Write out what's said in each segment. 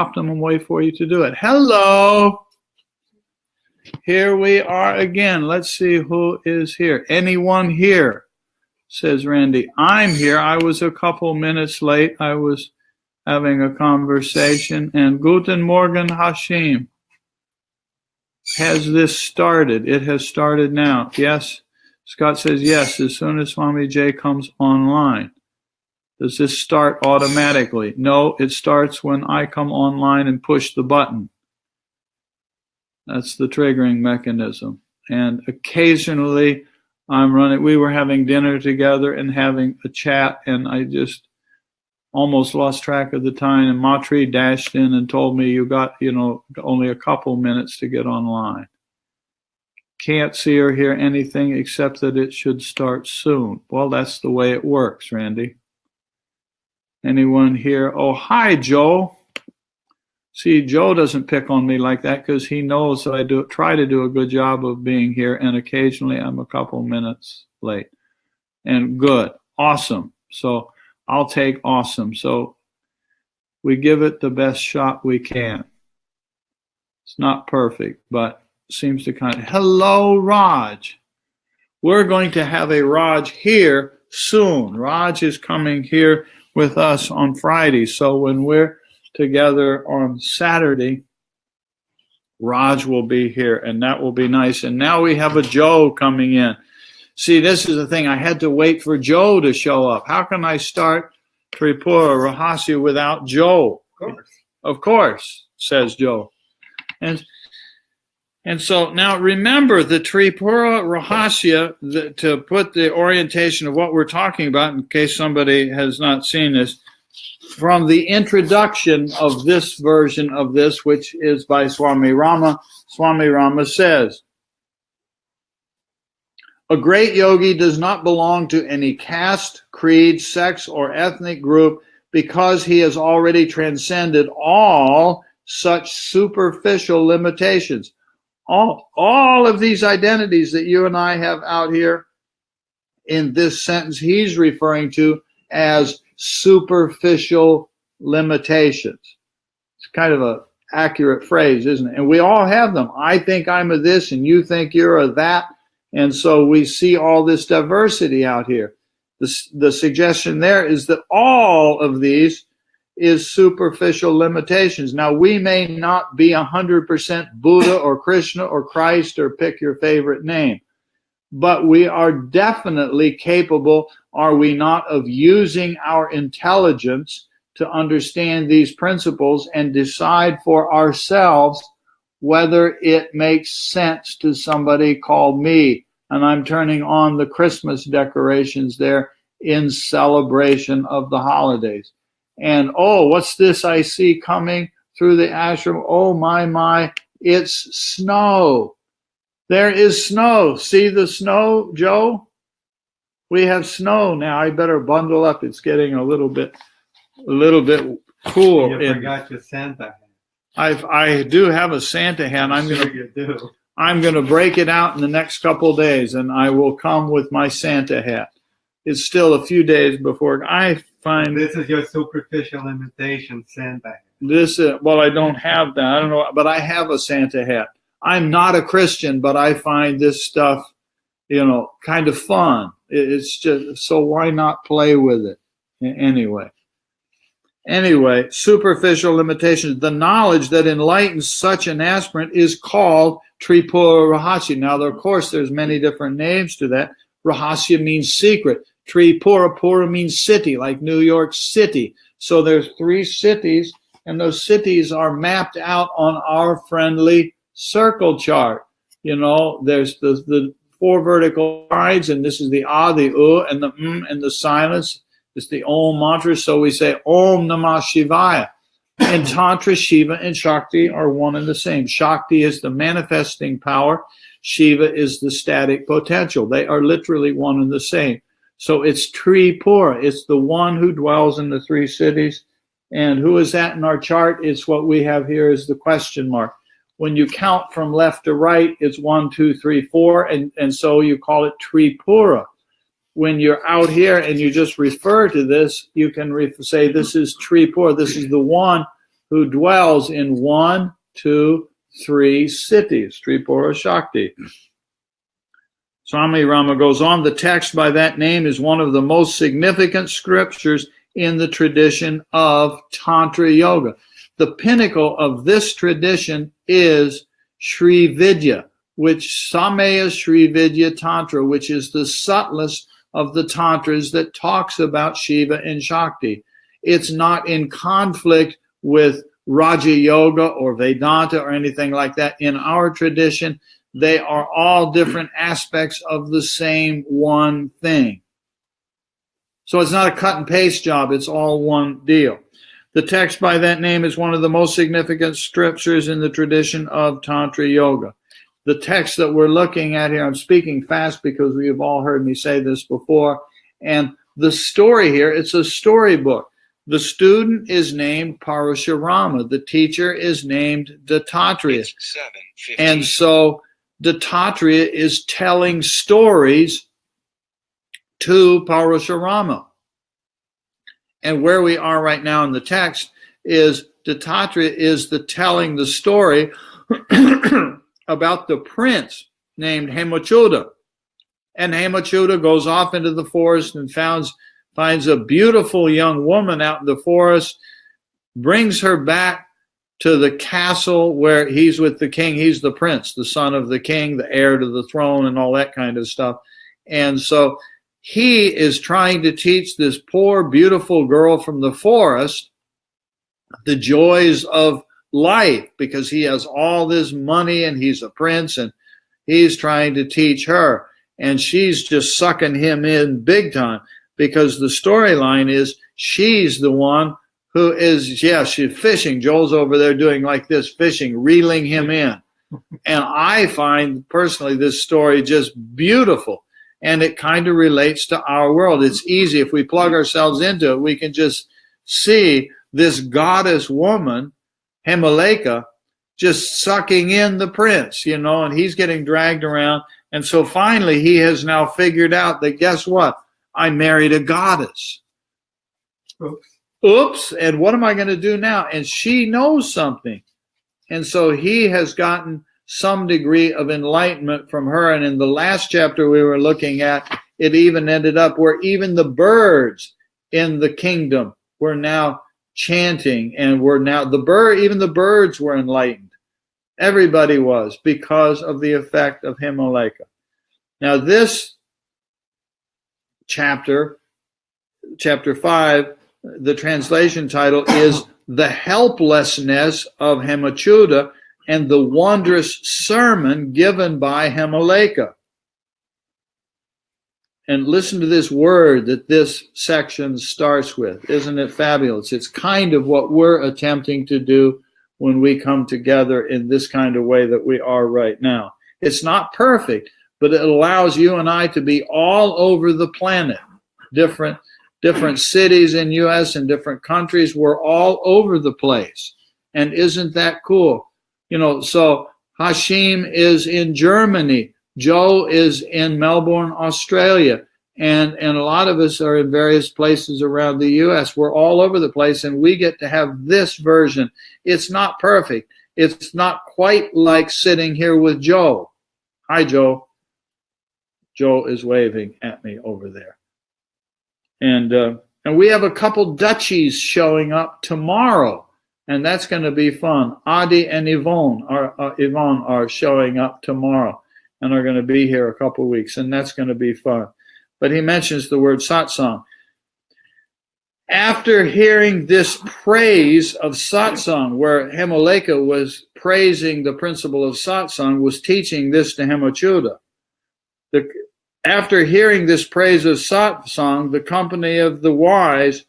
optimum way for you to do it. Hello. Here we are again. Let's see who is here. Anyone here? Says Randy. I'm here. I was a couple minutes late. I was having a conversation. And Guten Morgen, Hashim. Has this started? It has started now. Yes. Scott says yes, as soon as Swami J comes online. Does this start automatically? No, it starts when I come online and push the button. That's the triggering mechanism. And occasionally I'm running. We were having dinner together and having a chat, and I just almost lost track of the time. And Matri dashed in and told me you got, only a couple minutes to get online. Can't see or hear anything except that it should start soon. Well, that's the way it works, Randy. Anyone here? Oh, hi, Joe. See, Joe doesn't pick on me like that because he knows that I try to do a good job of being here, and occasionally I'm a couple minutes late. And good, awesome. So I'll take awesome. So we give it the best shot we can. It's not perfect, but seems to kind of. Hello, Raj. We're going to have a Raj here soon. Raj is coming here with us on Friday. So when we're together on Saturday, Raj will be here, and that will be nice. And now we have a Joe coming in. See, this is the thing. I had to wait for Joe to show up. How can I start Tripura Rahasya without Joe? Of course, says Joe. And so now remember the Tripura Rahasya, to put the orientation of what we're talking about in case somebody has not seen this, from the introduction of this version of this, which is by Swami Rama. Swami Rama says, a great yogi does not belong to any caste, creed, sex, or ethnic group because he has already transcended all such superficial limitations. All of these identities that you and I have out here in this sentence, he's referring to as superficial limitations. It's kind of an accurate phrase, isn't it? And we all have them. I think I'm a this and you think you're a that. And so we see all this diversity out here. The suggestion there is that all of these is superficial limitations. Now, we may not be 100% Buddha or Krishna or Christ or pick your favorite name, but we are definitely capable, are we not, of using our intelligence to understand these principles and decide for ourselves whether it makes sense to somebody called me. And I'm turning on the Christmas decorations there in celebration of the holidays. And, oh, what's this I see coming through the ashram? Oh, my, it's snow. There is snow. See the snow, Joe? We have snow now. I better bundle up. It's getting a little bit cool. You forgot your Santa hat. I do have a Santa hat. I'm going to break it out in the next couple of days, and I will come with my Santa hat. It's still a few days before I find. This is your superficial imitation Santa hat. Well, I don't have that. I don't know, but I have a Santa hat. I'm not a Christian, but I find this stuff, kind of fun. It's just, so why not play with it? Anyway, superficial limitations. The knowledge that enlightens such an aspirant is called Tripura Rahasya. Now, of course, there's many different names to that. Rahasya means secret. Tripura, Pura means city, like New York City. So there's 3 cities, and those cities are mapped out on our friendly circle chart. There's the 4 vertical lines, and this is the A, the U, and the and the silence. It's the Om mantra. So we say Om Namah Shivaya. And Tantra, Shiva, and Shakti are one and the same. Shakti is the manifesting power. Shiva is the static potential. They are literally one and the same. So it's Tripura. It's the one who dwells in the 3 cities. And who is that in our chart? It's what we have here is the question mark. When you count from left to right, it's 1, 2, 3, 4. And so you call it Tripura. When you're out here and you just refer to this, you can say this is Tripura. This is the one who dwells in 1, 2, 3 cities, Tripura Shakti. Swami Rama goes on, the text by that name is one of the most significant scriptures in the tradition of Tantra Yoga. The pinnacle of this tradition is Sri Vidya, which Samaya Sri Vidya Tantra, which is the subtlest of the tantras that talks about Shiva and Shakti. It's not in conflict with Raja Yoga or Vedanta or anything like that. In our tradition, they are all different aspects of the same one thing. So it's not a cut and paste job. It's all one deal. The text by that name is one of the most significant scriptures in the tradition of Tantra Yoga. The text that we're looking at here, I'm speaking fast because we have all heard me say this before. And the story here, it's a storybook. The student is named Parashurama. The teacher is named Dattatreya. And so Dattatreya is telling stories to Parashurama. And where we are right now in the text is Dattatreya is telling the story about the prince named Hemachuda. And Hemachuda goes off into the forest and finds a beautiful young woman out in the forest, brings her back to the castle where he's with the king. He's the prince, the son of the king, the heir to the throne and all that kind of stuff. And so he is trying to teach this poor, beautiful girl from the forest the joys of life because he has all this money and he's a prince and he's trying to teach her. And she's just sucking him in big time because the storyline is she's the one who is, she's fishing. Joel's over there doing like this, fishing, reeling him in. And I find personally this story just beautiful. And it kind of relates to our world. It's easy. If we plug ourselves into it, we can just see this goddess woman, Hemalekha, just sucking in the prince, and he's getting dragged around. And so finally he has now figured out that, guess what? I married a goddess. Oops. And what am I going to do now? And she knows something. And so he has gotten some degree of enlightenment from her. And in the last chapter we were looking at, it even ended up where even the birds in the kingdom were now chanting and were now even the birds were enlightened. Everybody was because of the effect of Hemalekha. Now this chapter 5, the translation title is The Helplessness of Hemachuda and the Wondrous Sermon Given by Hemalekha. And listen to this word that this section starts with. Isn't it fabulous? It's kind of what we're attempting to do when we come together in this kind of way that we are right now. It's not perfect, but it allows you and I to be all over the planet. Different cities in U.S. and different countries. We're all over the place. And isn't that cool? So Hashim is in Germany. Joe is in Melbourne, Australia. And a lot of us are in various places around the U.S. We're all over the place, and we get to have this version. It's not perfect. It's not quite like sitting here with Joe. Hi, Joe. Joe is waving at me over there. And we have a couple duchies showing up tomorrow, and that's going to be fun. Adi and Yvonne are showing up tomorrow and are going to be here a couple weeks, and that's going to be fun. But he mentions the word satsang. After hearing this praise of satsang, where Hemalekha was praising the principle of satsang, was teaching this to Hemachuda. After hearing this praise of satsang, the company of the wise,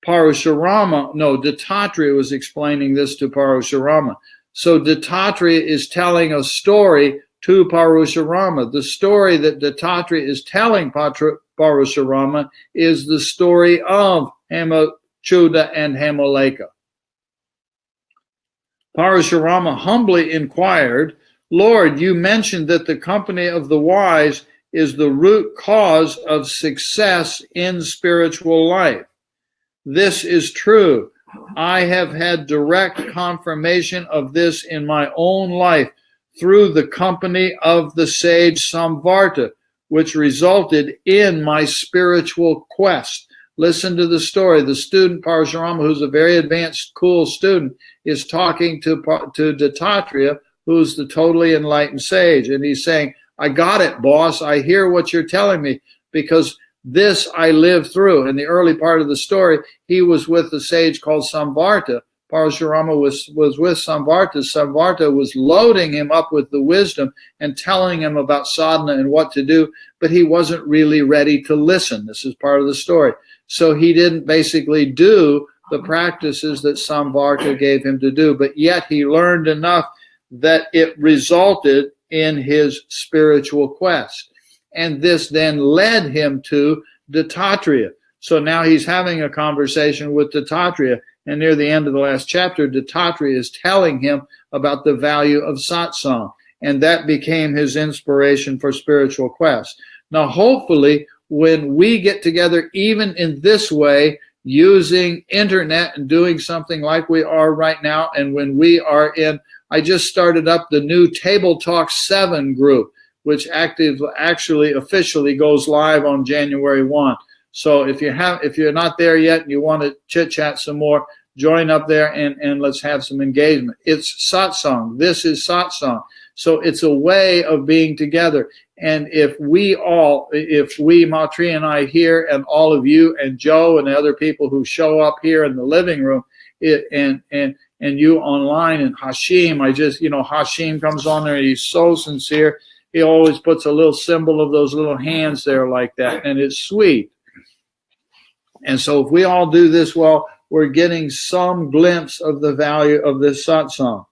Dattatreya was explaining this to Parashurama. So Dattatreya is telling a story to Parashurama. The story that Dattatreya is telling Parashurama is the story of Hemachuda and Hemalekha. Parashurama humbly inquired, Lord, you mentioned that the company of the wise is the root cause of success in spiritual life. This is true, I have had direct confirmation of this in my own life through the company of the sage Samvarta, which resulted in my spiritual quest. Listen to the story. The student Parashurama, who's a very advanced, cool student, is talking to Dattatreya, who's the totally enlightened sage. And he's saying, I got it, boss. I hear what you're telling me, because this I lived through. In the early part of the story, he was with the sage called Samvarta. Parashurama was with Samvarta. Samvarta was loading him up with the wisdom and telling him about sadhana and what to do, but he wasn't really ready to listen. This is part of the story. So he didn't basically do the practices that Samvarta gave him to do, but yet he learned enough that it resulted in his spiritual quest. And this then led him to Dattatreya. So now he's having a conversation with Dattatreya. And near the end of the last chapter, Dattatreya is telling him about the value of satsang. And that became his inspiration for spiritual quest. Now, hopefully, when we get together, even in this way, using internet and doing something like we are right now, and when we are I just started up the new Table Talk 7 group, which actually officially goes live on January 1. So if you're not there yet and you want to chit chat some more, join up there and let's have some engagement. It's satsang. This is satsang. So it's a way of being together. And if we, Matri and I here, and all of you and Joe and the other people who show up here in the living room, and you online, and Hashim, Hashim comes on there, he's so sincere. He always puts a little symbol of those little hands there like that, and it's sweet. And so if we all do this well, we're getting some glimpse of the value of this satsang.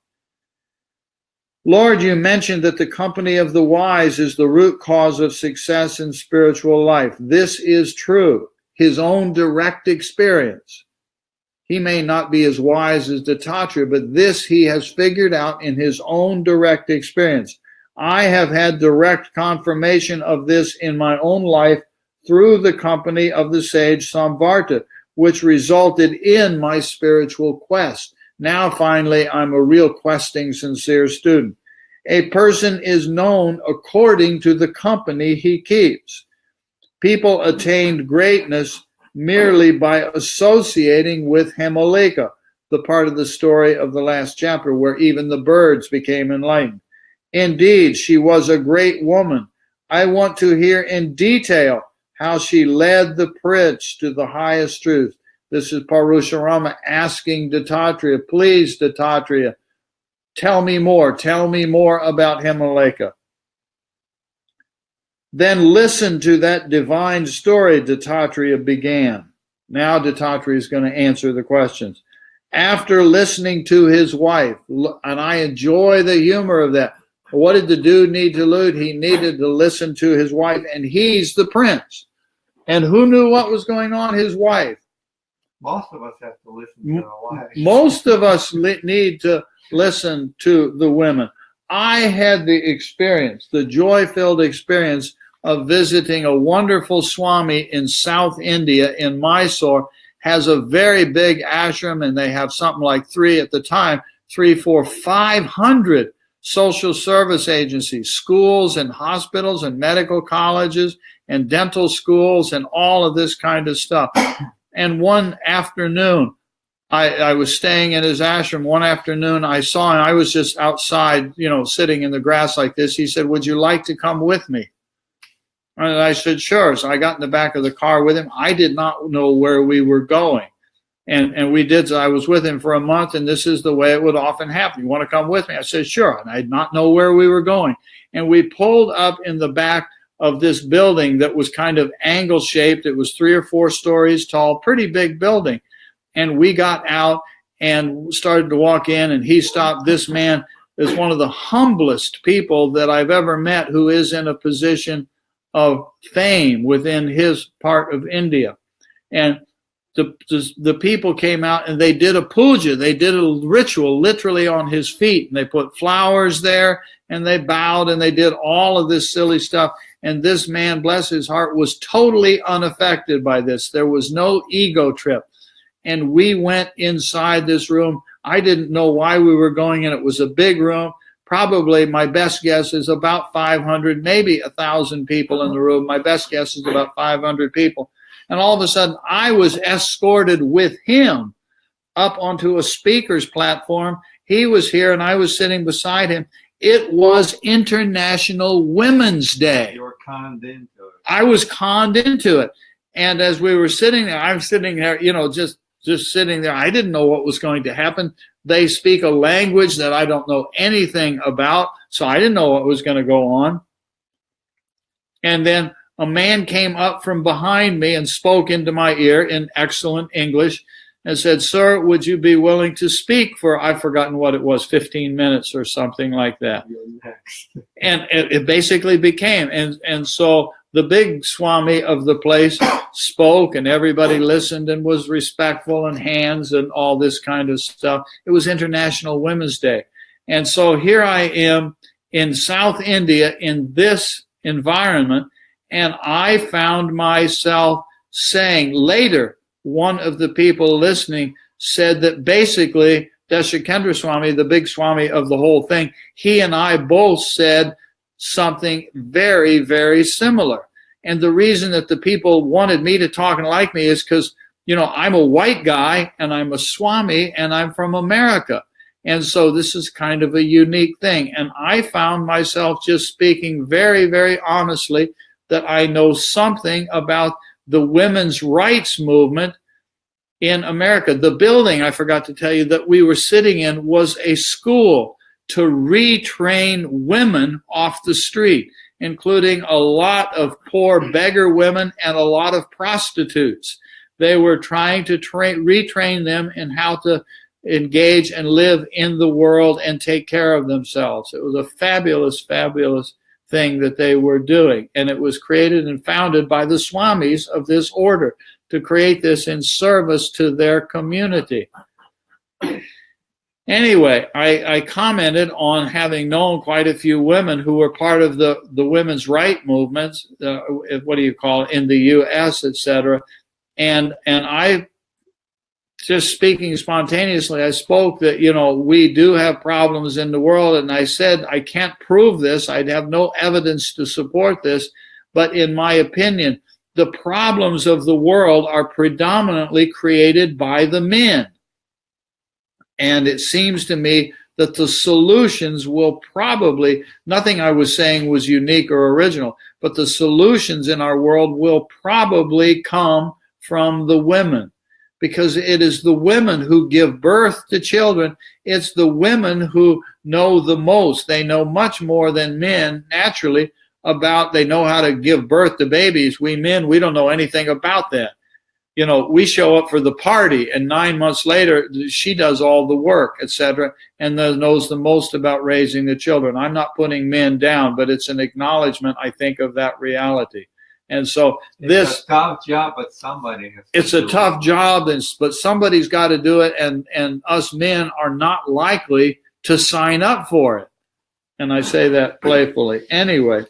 Lord, you mentioned that the company of the wise is the root cause of success in spiritual life. This is true. His own direct experience. He may not be as wise as Dattatreya, but this he has figured out in his own direct experience. I have had direct confirmation of this in my own life through the company of the sage Samvarta, which resulted in my spiritual quest. Now, finally, I'm a real questing, sincere student. A person is known according to the company he keeps. People attained greatness merely by associating with Hemalekha, the part of the story of the last chapter where even the birds became enlightened. Indeed, she was a great woman. I want to hear in detail how she led the prince to the highest truth. This is Parashurama asking Dattatreya, please, Dattatreya, tell me more about Hemalekha. Then listen to that divine story, Dattatreya began. Now Dattatreya is going to answer the questions. After listening to his wife, and I enjoy the humor of that. What did the dude need to do? He needed to listen to his wife, and he's the prince. And who knew what was going on? His wife. Most of us have to listen to our wives. Most of us need to listen to the women. I had the experience, the joy-filled experience of visiting a wonderful Swami in South India, in Mysore, has a very big ashram, and they have something like 500 social service agencies, schools and hospitals and medical colleges and dental schools and all of this kind of stuff. And one afternoon, I was staying in his ashram. One afternoon, I saw him. I was just outside, sitting in the grass like this. He said, would you like to come with me? And I said, sure. So I got in the back of the car with him. I did not know where we were going. And we did. So I was with him for a month, and this is the way it would often happen. You want to come with me? I said, sure. And I did not know where we were going. And we pulled up in the back of this building that was kind of angle shaped. It was 3 or 4 stories tall, pretty big building. And we got out and started to walk in, and he stopped. This man is one of the humblest people that I've ever met, who is in a position of fame within his part of India. And the people came out and they did a puja. They did a ritual literally on his feet. And they put flowers there and they bowed and they did all of this silly stuff. And this man, bless his heart, was totally unaffected by this. There was no ego trip. and we went inside this room. I didn't know why we were going in. It was a big room. Probably, my best guess is about 500, maybe 1,000 people in the room. My best guess is about 500 people. And all of a sudden, I was escorted with him up onto a speaker's platform. He was here, and I was sitting beside him. It was International Women's Day. You were conned into it. I was conned into it. And as we were sitting there, I'm sitting there, just sitting there. I didn't know what was going to happen. They speak a language that I don't know anything about, so I didn't know what was going to go on. And then a man came up from behind me and spoke into my ear in excellent English and said, "Sir, would you be willing to speak for," I've forgotten what it was, 15 minutes or something like that. And it basically became, and so the big Swami of the place spoke, and everybody listened and was respectful, and hands and all this kind of stuff. It was International Women's Day. And so here I am in South India in this environment, and I found myself saying later, one of the people listening said that basically Deshakendra Swami, the big Swami of the whole thing, he and I both said something very, very similar. And the reason that the people wanted me to talk and like me is because, I'm a white guy and I'm a Swami and I'm from America. And so this is kind of a unique thing. And I found myself just speaking very, very honestly that I know something about the women's rights movement in America. The building, I forgot to tell you, that we were sitting in was a school to retrain women off the street, including a lot of poor beggar women and a lot of prostitutes. They were trying to retrain them in how to engage and live in the world and take care of themselves. It was a fabulous, fabulous thing that they were doing. And it was created and founded by the Swamis of this order to create this in service to their community. Anyway, I commented on having known quite a few women who were part of the women's right movements, in the U.S., etc. And I, just speaking spontaneously, I spoke that, we do have problems in the world. And I said, I can't prove this. I'd have no evidence to support this. But in my opinion, the problems of the world are predominantly created by the men. And it seems to me that the solutions will probably, nothing I was saying was unique or original, but the solutions in our world will probably come from the women. Because it is the women who give birth to children. It's the women who know the most. They know much more than men naturally they know how to give birth to babies. We men, we don't know anything about that. We show up for the party, and 9 months later, she does all the work, etc., and knows the most about raising the children. I'm not putting men down, but it's an acknowledgement, I think, of that reality. And so it's a tough job, but somebody has to it's a tough job, but somebody's got to do it, and us men are not likely to sign up for it. And I say that playfully. Anyway,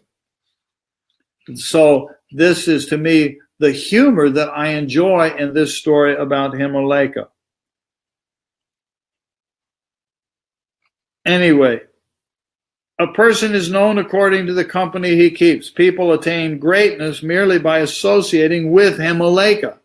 so this is, to me, the humor that I enjoy in this story about Hemalekha. Anyway, a person is known according to the company he keeps. People attain greatness merely by associating with Hemalekha.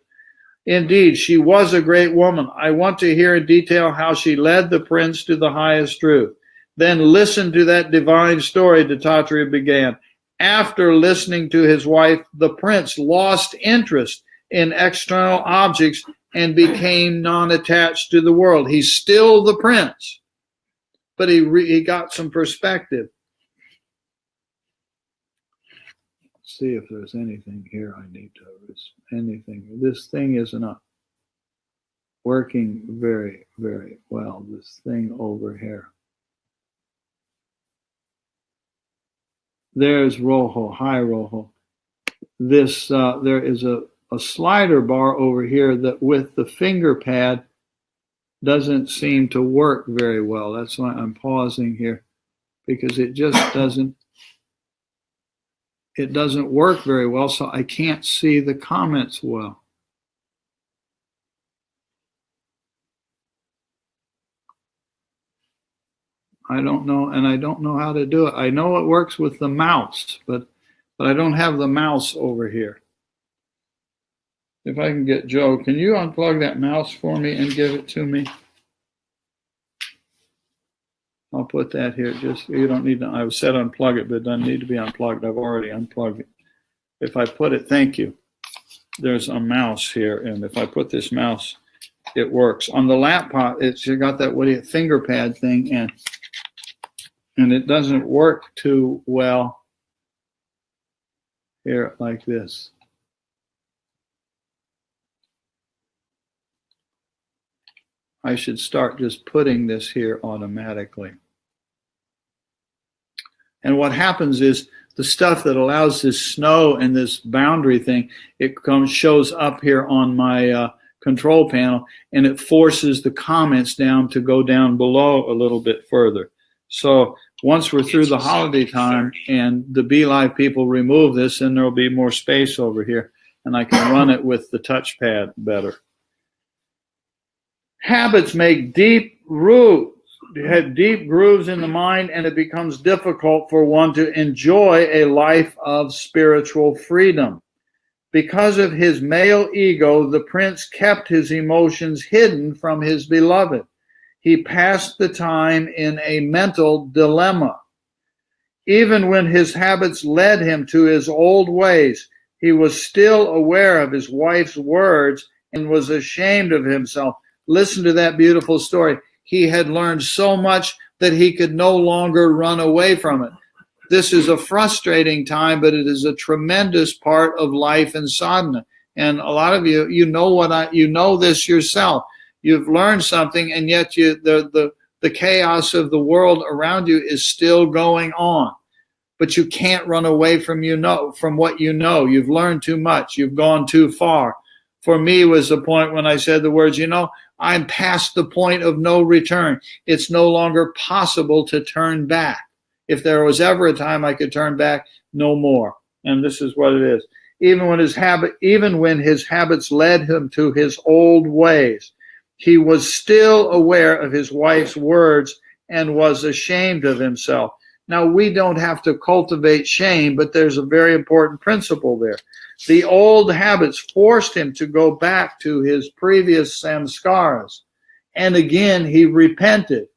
Indeed, she was a great woman. I want to hear in detail how she led the prince to the highest truth. Then listen to that divine story, Dattatreya began. After listening to his wife, the prince lost interest in external objects and became non-attached to the world. He's still the prince, but he got some perspective. Let's see if there's anything here I need to, anything. This thing is not working very, very well, this thing over here. There's Rojo. Hi, Rojo. This there is a slider bar over here that with the finger pad doesn't seem to work very well. That's why I'm pausing here, because it just doesn't work very well, so I can't see the comments well. I don't know, and I don't know how to do it. I know it works with the mouse, but I don't have the mouse over here. If I can get Joe, can you unplug that mouse for me and give it to me? I'll put that here. Just, you don't need to, I said unplug it, but it doesn't need to be unplugged. I've already unplugged it. If I put it, thank you. There's a mouse here, and if I put this mouse, it works. On the laptop, it's got that finger pad thing, and it doesn't work too well here like this. I should start just putting this here automatically. And what happens is the stuff that allows this snow and this boundary thing, it shows up here on my control panel, and it forces the comments down to go down below a little bit further. So once we're through the holiday time and the Be Live people remove this, then there'll be more space over here, and I can run it with the touchpad better. Habits make deep roots. They have deep grooves in the mind, and it becomes difficult for one to enjoy a life of spiritual freedom. Because of his male ego, the prince kept his emotions hidden from his beloved. He passed the time in a mental dilemma. Even when his habits led him to his old ways, he was still aware of his wife's words and was ashamed of himself. Listen to that beautiful story. He had learned so much that he could no longer run away from it. This is a frustrating time, but it is a tremendous part of life in sadhana. And a lot of you, you know this yourself. You've learned something, and yet the chaos of the world around you is still going on. But you can't run away from what you know. You've learned too much. You've gone too far. For me was the point when I said the words, I'm past the point of no return. It's no longer possible to turn back. If there was ever a time I could turn back, no more. And this is what it is. Even when his habits led him to his old ways, he was still aware of his wife's words and was ashamed of himself. Now, we don't have to cultivate shame, but there's a very important principle there. The old habits forced him to go back to his previous samskaras. And again, he repented.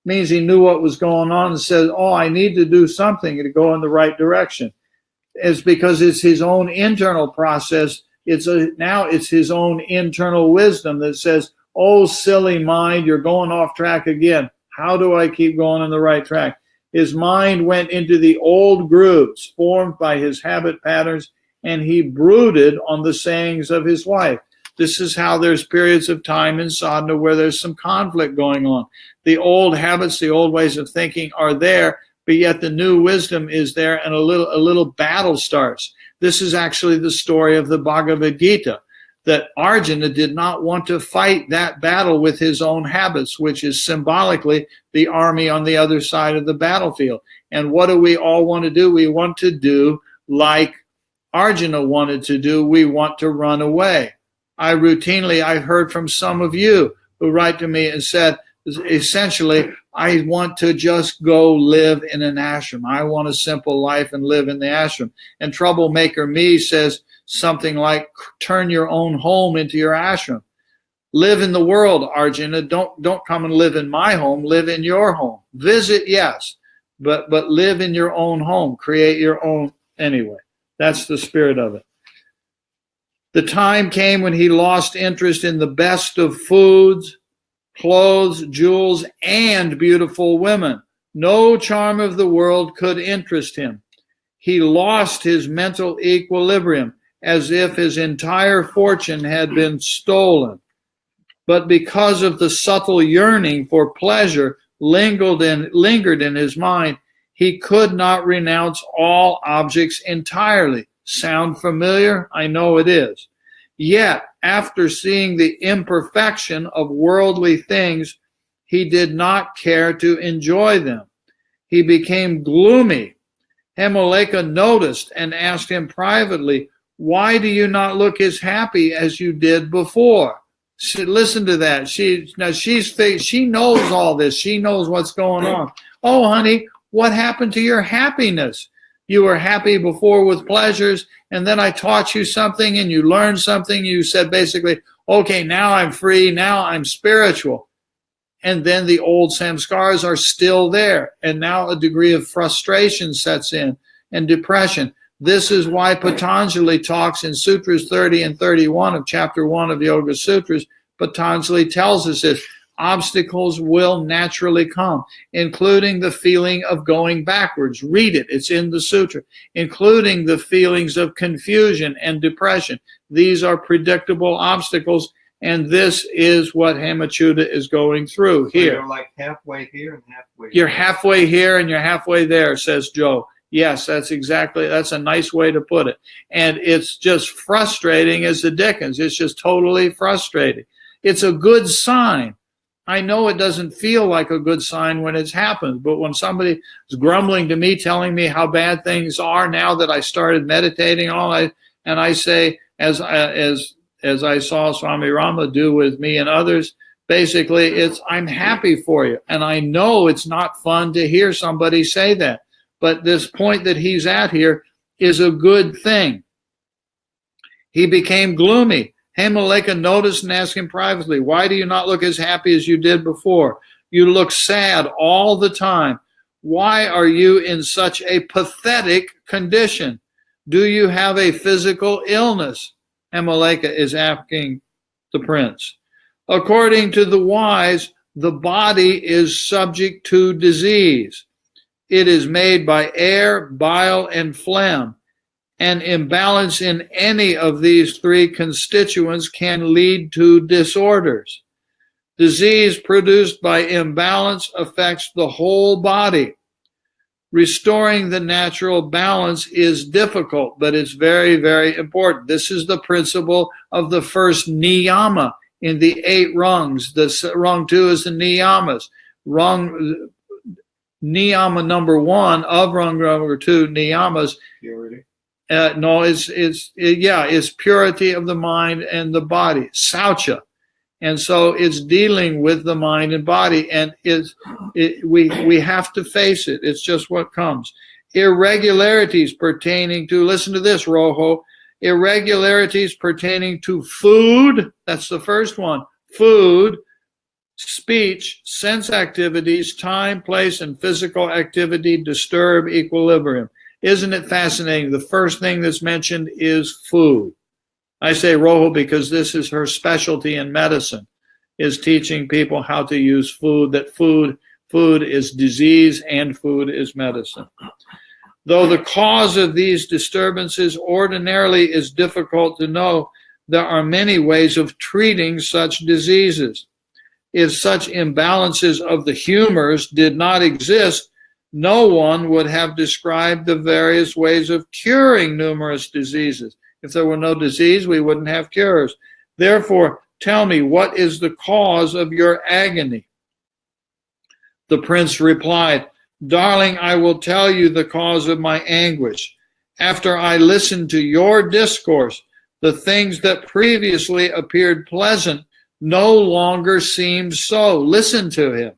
Means he knew what was going on and said, I need to do something to go in the right direction. It's because it's his own internal process. Now it's his own internal wisdom that says, silly mind, you're going off track again. How do I keep going on the right track? His mind went into the old grooves formed by his habit patterns, and he brooded on the sayings of his wife. This is how there's periods of time in sadhana where there's some conflict going on. The old habits, the old ways of thinking are there, but yet the new wisdom is there, and a little battle starts. This is actually the story of the Bhagavad Gita, that Arjuna did not want to fight that battle with his own habits, which is symbolically the army on the other side of the battlefield. And what do we all want to do? We want to do like Arjuna wanted to do. We want to run away. I've heard from some of you who write to me and said, essentially, I want to just go live in an ashram. I want a simple life and live in the ashram. And Troublemaker Me says something like, turn your own home into your ashram. Live in the world, Arjuna. Don't come and live in my home. Live in your home. Visit, yes, but live in your own home. Create your own anyway. That's the spirit of it. The time came when he lost interest in the best of foods, clothes, jewels, and beautiful women. No charm of the world could interest him. He lost his mental equilibrium as if his entire fortune had been stolen. But because of the subtle yearning for pleasure lingered in his mind, he could not renounce all objects entirely. Sound familiar? I know it is. Yet, after seeing the imperfection of worldly things, he did not care to enjoy them. He became gloomy. Hemalekha noticed and asked him privately, "Why do you not look as happy as you did before?" Listen to that. She knows all this. She knows what's going on. Oh, honey, what happened to your happiness? You were happy before with pleasures, and then I taught you something and you learned something. You said basically, okay, now I'm free. Now I'm spiritual. And then the old samskars are still there. And now a degree of frustration sets in and depression. This is why Patanjali talks in Sutras 30 and 31 of chapter 1 of Yoga Sutras. Patanjali tells us this: obstacles will naturally come, including the feeling of going backwards. Read it. It's in the sutra. Including the feelings of confusion and depression. These are predictable obstacles, and this is what Hemachuda is going through here. So you're like halfway here and halfway You're there. halfway here and you're halfway there, says Joe. Yes, that's a nice way to put it. And it's just frustrating as the dickens. It's just totally frustrating. It's a good sign. I know it doesn't feel like a good sign when it's happened, but when somebody is grumbling to me, telling me how bad things are now that I started meditating and I say, as I saw Swami Rama do with me and others, basically I'm happy for you. And I know it's not fun to hear somebody say that. But this point that he's at here is a good thing. He became gloomy. Hemalekha noticed and asked him privately, why do you not look as happy as you did before? You look sad all the time. Why are you in such a pathetic condition? Do you have a physical illness? Hemalekha is asking the prince. According to the wise, the body is subject to disease. It is made by air, bile, and phlegm. An imbalance in any of these three constituents can lead to disorders. Disease produced by imbalance affects the whole body. Restoring the natural balance is difficult, but it's very, very important. This is the principle of the first niyama in the 8 rungs. The rung 2 is the niyamas. Niyama number 1 of rung number 2, niyamas. Purity. It's purity of the mind and the body, saucha. And so it's dealing with the mind and body, and we have to face it. It's just what comes. Irregularities pertaining to, listen to this, Rojo, irregularities pertaining to food, that's the first one, food, speech, sense activities, time, place, and physical activity disturb equilibrium. Isn't it fascinating? The first thing that's mentioned is food. I say Rojo because this is her specialty in medicine, is teaching people how to use food, that food is disease and food is medicine. Though the cause of these disturbances ordinarily is difficult to know, there are many ways of treating such diseases. If such imbalances of the humors did not exist, no one would have described the various ways of curing numerous diseases. If there were no disease, we wouldn't have cures. Therefore, tell me, what is the cause of your agony? The prince replied, darling, I will tell you the cause of my anguish. After I listened to your discourse, the things that previously appeared pleasant no longer seem so. Listen to him.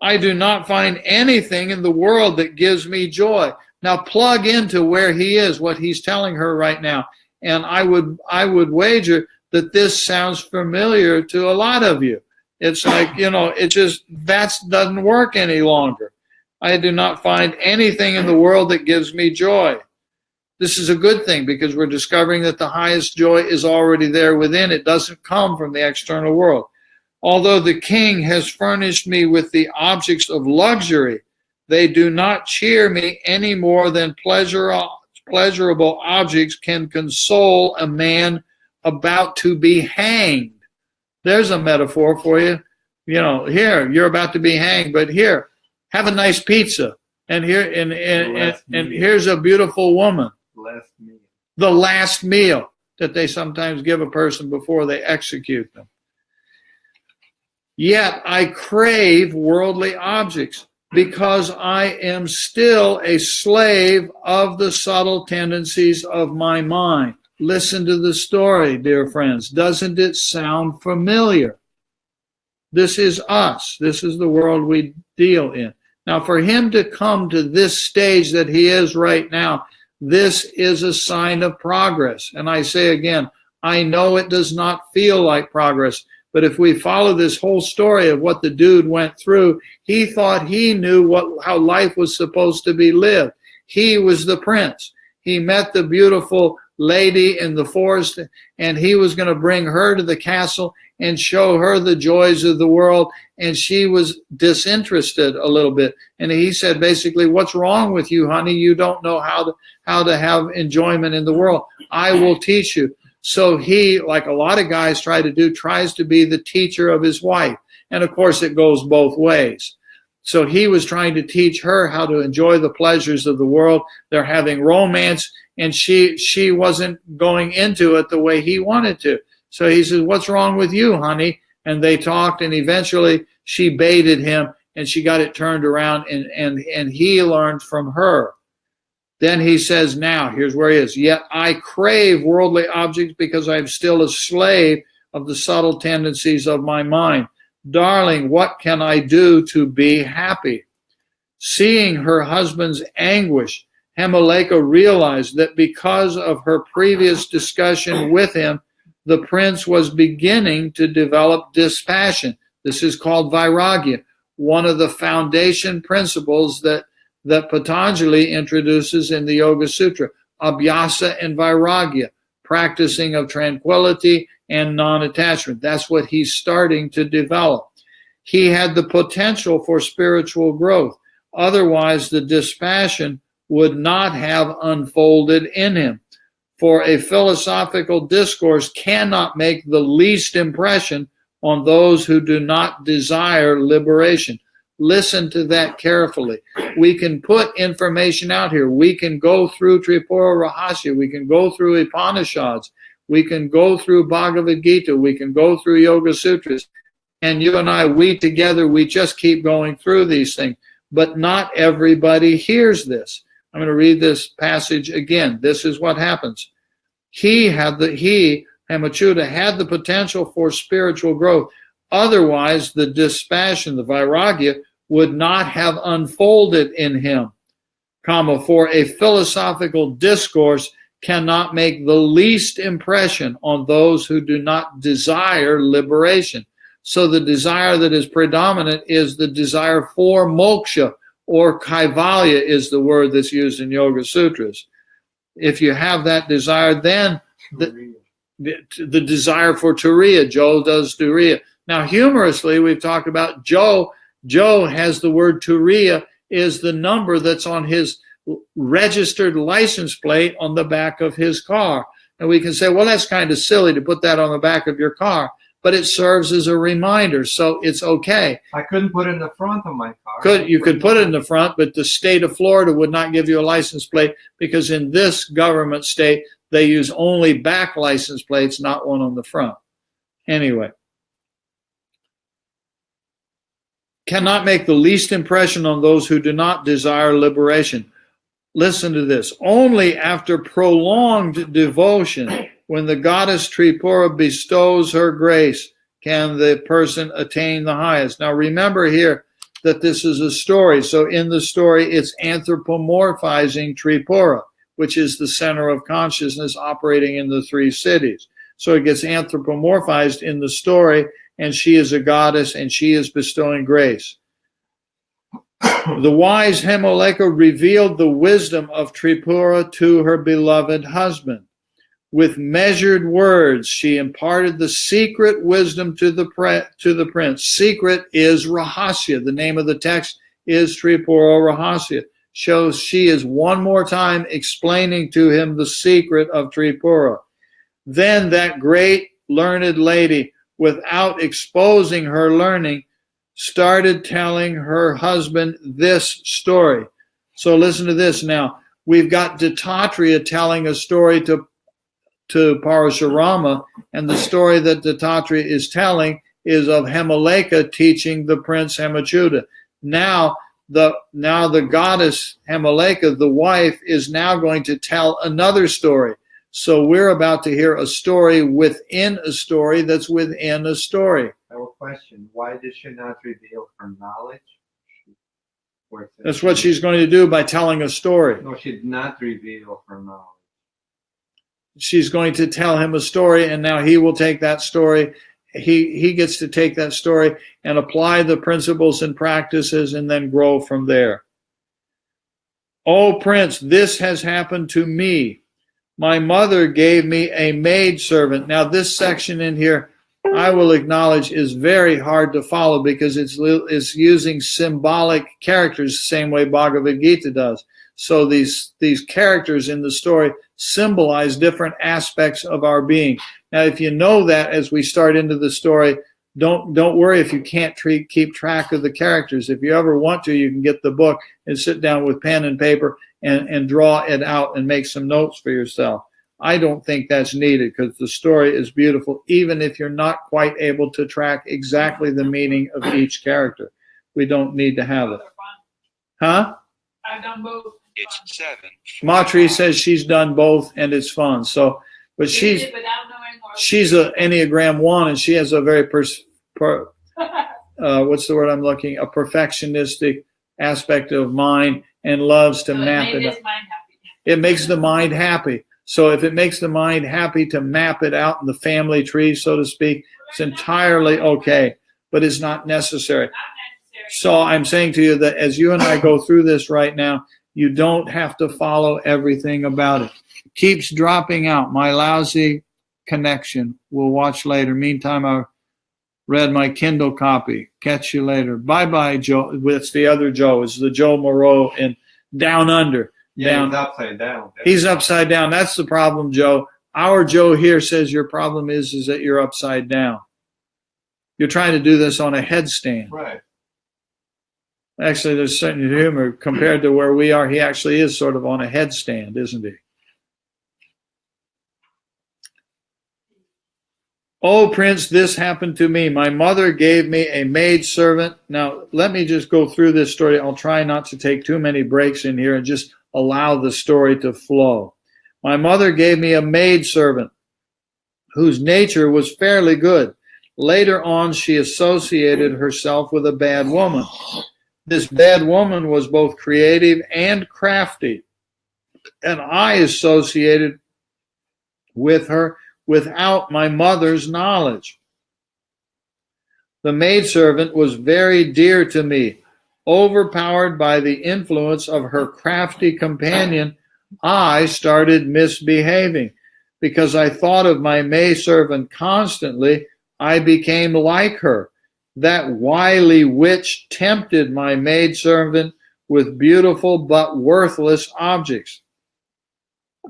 I do not find anything in the world that gives me joy. Now plug into where he is, what he's telling her right now. And I would wager that this sounds familiar to a lot of you. It's like, it just, that doesn't work any longer. I do not find anything in the world that gives me joy. This is a good thing because we're discovering that the highest joy is already there within. It doesn't come from the external world. Although the king has furnished me with the objects of luxury, they do not cheer me any more than pleasurable objects can console a man about to be hanged. There's a metaphor for you. Here, you're about to be hanged, but here, have a nice pizza. And here, and here's a beautiful woman. The last meal that they sometimes give a person before they execute them. Yet I crave worldly objects because I am still a slave of the subtle tendencies of my mind. Listen to the story, dear friends. Doesn't it sound familiar? This is us. This is the world we deal in. Now, for him to come to this stage that he is right now, this is a sign of progress. And I say again, I know it does not feel like progress, but if we follow this whole story of what the dude went through, he thought he knew how life was supposed to be lived. He was the prince. He met the beautiful lady in the forest, and he was going to bring her to the castle and show her the joys of the world. And she was disinterested a little bit. And he said, basically, what's wrong with you, honey? You don't know how to have enjoyment in the world. I will teach you. So he, like a lot of guys try to do, tries to be the teacher of his wife. And of course, it goes both ways. So he was trying to teach her how to enjoy the pleasures of the world. They're having romance, and she wasn't going into it the way he wanted to. So he says, what's wrong with you, honey? And they talked, and eventually she baited him, and she got it turned around, and he learned from her. Then he says, now, here's where he is. Yet I crave worldly objects because I'm still a slave of the subtle tendencies of my mind. Darling, what can I do to be happy? Seeing her husband's anguish, Hemalekha realized that because of her previous discussion with him, the prince was beginning to develop dispassion. This is called vairagya, one of the foundation principles that Patanjali introduces in the Yoga Sutra, abhyasa and vairagya, practicing of tranquility and non-attachment. That's what he's starting to develop. He had the potential for spiritual growth. Otherwise, the dispassion would not have unfolded in him. For a philosophical discourse cannot make the least impression on those who do not desire liberation. Listen to that carefully. We can put information out here. We can go through Tripura Rahasya. We can go through Upanishads. We can go through Bhagavad Gita. We can go through Yoga Sutras. And you and I, we together, we just keep going through these things. But not everybody hears this. I'm going to read this passage again. This is what happens. Hemachuda, had the potential for spiritual growth. Otherwise, the dispassion, the vairagya, would not have unfolded in him. For a philosophical discourse cannot make the least impression on those who do not desire liberation. So the desire that is predominant is the desire for moksha, or kaivalya is the word that's used in Yoga Sutras. If you have that desire, then the desire for turiya, Joe does turiya. Now, humorously, we've talked about Joe. Joe has the word turiya is the number that's on his registered license plate on the back of his car. And we can say, well, that's kind of silly to put that on the back of your car, but it serves as a reminder, so it's okay. I couldn't put it in the front of my car. You could put it in the front, but the state of Florida would not give you a license plate because in this government state, they use only back license plates, not one on the front. Anyway. Cannot make the least impression on those who do not desire liberation. Listen to this. Only after prolonged devotion, when the goddess Tripura bestows her grace, can the person attain the highest. Now remember here that this is a story. So in the story, it's anthropomorphizing Tripura, which is the center of consciousness operating in the three cities. So it gets anthropomorphized in the story, and she is a goddess, and she is bestowing grace. The wise Hemalekha revealed the wisdom of Tripura to her beloved husband. With measured words, she imparted the secret wisdom to the prince. Secret is Rahasya. The name of the text is Tripura Rahasya. Shows she is one more time explaining to him the secret of Tripura. Then that great learned lady, without exposing her learning, started telling her husband this story. So listen to this now. We've got Dattatreya telling a story to Parashurama, and the story that Dattatreya is telling is of Hemalekha teaching the prince Hemachuda. Now the goddess Hemalekha, the wife, is now going to tell another story. So we're about to hear a story within a story that's within a story. I have a question. Why did she not reveal her knowledge? That's what she's going to do by telling a story. No, she did not reveal her knowledge. She's going to tell him a story, and now he will take that story. He gets to take that story and apply the principles and practices and then grow from there. "O Prince, this has happened to me. My mother gave me a maidservant." Now, this section in here, I will acknowledge, is very hard to follow because it's using symbolic characters the same way Bhagavad Gita does. So these characters in the story symbolize different aspects of our being. Now, if you know that as we start into the story, don't worry if you can't keep track of the characters. If you ever want to, you can get the book and sit down with pen and paper and draw it out and make some notes for yourself. I don't think that's needed because the story is beautiful, even if you're not quite able to track exactly the meaning of each character. We don't need to have it. Huh? I've done both. It's 7. Matri says she's done both and it's fun. So, but she's an Enneagram 1 and she has a very what's the word I'm looking? A perfectionistic aspect of mind and loves to map it out. It makes the mind happy. So if it makes the mind happy to map it out in the family tree, so to speak, it's entirely okay, but it's not necessary. So I'm saying to you that as you and I go through this right now, you don't have to follow everything about it. Keeps dropping out. My lousy connection. We'll watch later. Meantime, I read my Kindle copy. Catch you later. Bye-bye, Joe. It's the other Joe. It's the Joe Moreau in Down Under. Yeah, he's upside down. He's upside down. That's the problem, Joe. Our Joe here says your problem is that you're upside down. You're trying to do this on a headstand. Right. Actually, there's certain humor compared to where we are. He actually is sort of on a headstand, isn't he? "Oh, Prince, this happened to me. My mother gave me a maidservant." Now, let me just go through this story. I'll try not to take too many breaks in here and just allow the story to flow. "My mother gave me a maidservant whose nature was fairly good. Later on, she associated herself with a bad woman. This bad woman was both creative and crafty, and I associated with her without my mother's knowledge. The maidservant was very dear to me. Overpowered by the influence of her crafty companion, I started misbehaving. Because I thought of my maidservant constantly, I became like her. That wily witch tempted my maidservant with beautiful but worthless objects.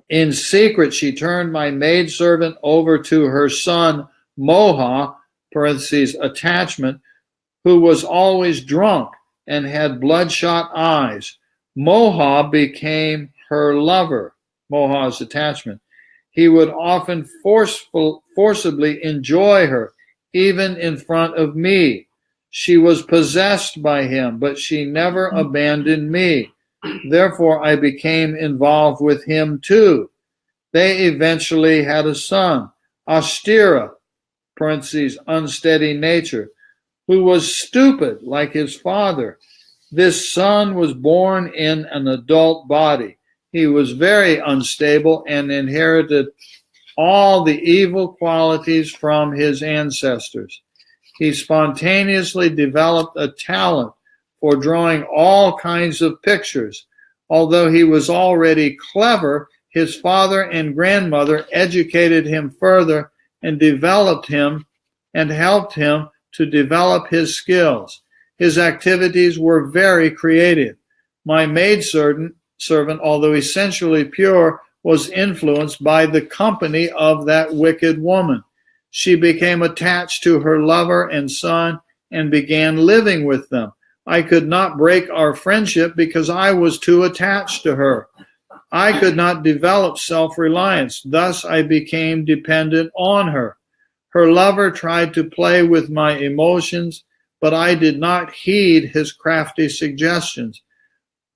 In secret, she turned my maidservant over to her son, Moha, parentheses, attachment, who was always drunk and had bloodshot eyes. Moha became her lover, Moha's attachment. He would often forcibly enjoy her, even in front of me. She was possessed by him, but she never abandoned me. Therefore, I became involved with him too. They eventually had a son, Astira, parentheses, unsteady nature, who was stupid like his father. This son was born in an adult body. He was very unstable and inherited all the evil qualities from his ancestors. He spontaneously developed a talent for drawing all kinds of pictures. Although he was already clever, his father and grandmother educated him further and developed him and helped him to develop his skills. His activities were very creative. My maidservant, although essentially pure, was influenced by the company of that wicked woman. She became attached to her lover and son and began living with them. I could not break our friendship because I was too attached to her. I could not develop self-reliance. Thus, I became dependent on her. Her lover tried to play with my emotions, but I did not heed his crafty suggestions.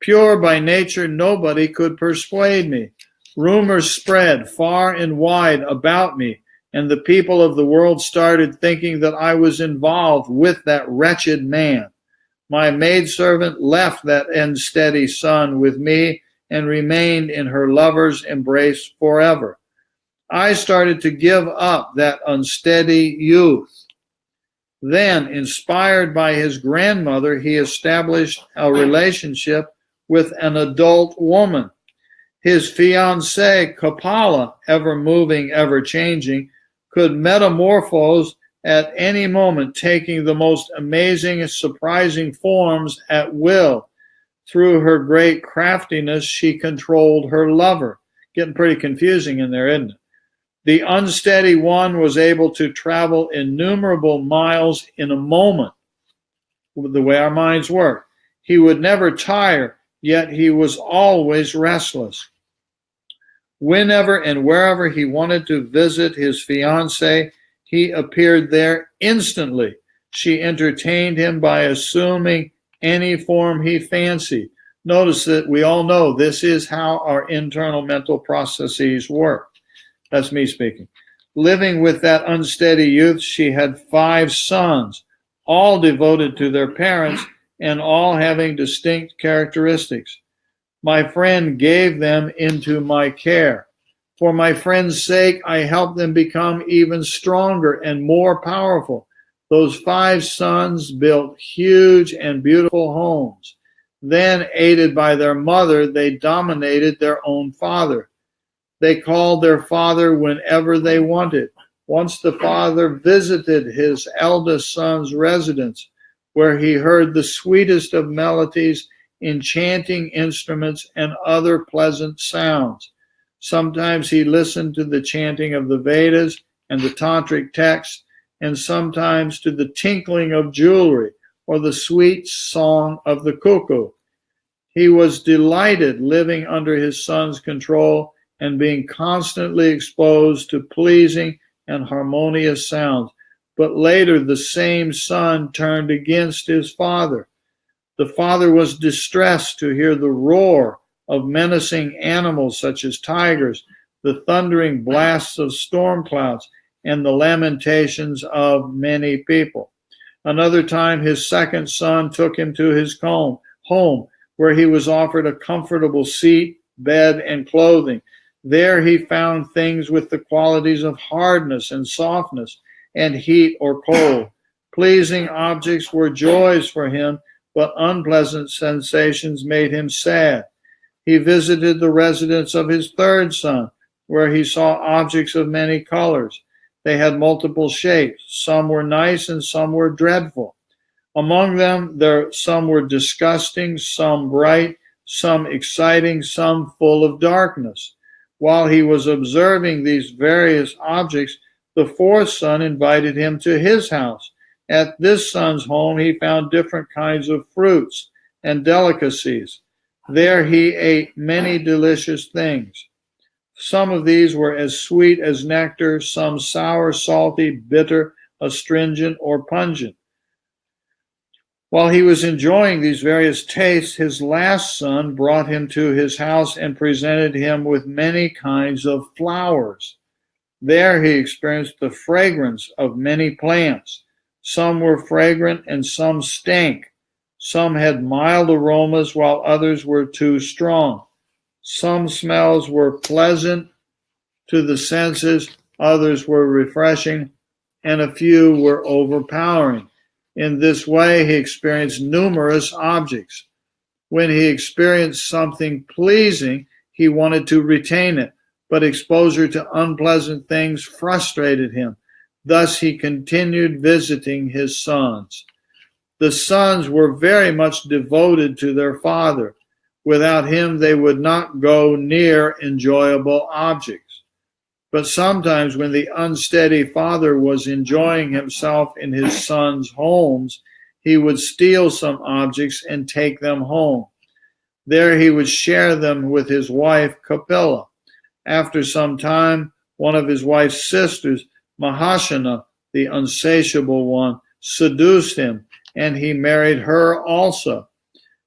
Pure by nature, nobody could persuade me. Rumors spread far and wide about me, and the people of the world started thinking that I was involved with that wretched man. My maidservant left that unsteady son with me and remained in her lover's embrace forever. I started to give up that unsteady youth. Then, inspired by his grandmother, he established a relationship with an adult woman. His fiancée, Kapala, ever moving, ever changing, could metamorphose at any moment, taking the most amazing and surprising forms at will. Through her great craftiness, she controlled her lover. Getting pretty confusing in there, isn't it? The unsteady one was able to travel innumerable miles in a moment, the way our minds work. He would never tire, yet he was always restless. Whenever and wherever he wanted to visit his fiancée, he appeared there instantly. She entertained him by assuming any form he fancied. Notice that we all know this is how our internal mental processes work. That's me speaking. Living with that unsteady youth, she had 5 sons, all devoted to their parents and all having distinct characteristics. My friend gave them into my care. For my friend's sake, I helped them become even stronger and more powerful. Those 5 sons built huge and beautiful homes. Then, aided by their mother, they dominated their own father. They called their father whenever they wanted. Once the father visited his eldest son's residence, where he heard the sweetest of melodies, enchanting instruments, and other pleasant sounds. Sometimes he listened to the chanting of the Vedas and the tantric texts, and sometimes to the tinkling of jewelry or the sweet song of the cuckoo. He was delighted living under his son's control and being constantly exposed to pleasing and harmonious sounds. But later the same son turned against his father. The father was distressed to hear the roar of menacing animals such as tigers, the thundering blasts of storm clouds, and the lamentations of many people. Another time his second son took him to his home, where he was offered a comfortable seat, bed, and clothing. There he found things with the qualities of hardness and softness and heat or cold. Pleasing objects were joys for him, but unpleasant sensations made him sad. He visited the residence of his third son, where he saw objects of many colors. They had multiple shapes. Some were nice and some were dreadful. Among them, some were disgusting, some bright, some exciting, some full of darkness. While he was observing these various objects, the fourth son invited him to his house. At this son's home, he found different kinds of fruits and delicacies. There he ate many delicious things. Some of these were as sweet as nectar, some sour, salty, bitter, astringent, or pungent. While he was enjoying these various tastes, his last son brought him to his house and presented him with many kinds of flowers. There he experienced the fragrance of many plants. Some were fragrant and some stank. Some had mild aromas while others were too strong. Some smells were pleasant to the senses, others were refreshing, and a few were overpowering. In this way, he experienced numerous objects. When he experienced something pleasing, he wanted to retain it, but exposure to unpleasant things frustrated him. Thus, he continued visiting his sons. The sons were very much devoted to their father. Without him, they would not go near enjoyable objects. But sometimes when the unsteady father was enjoying himself in his sons' homes, he would steal some objects and take them home. There he would share them with his wife, Kapila. After some time, one of his wife's sisters, Mahashana, the unsatiable one, seduced him, and he married her also.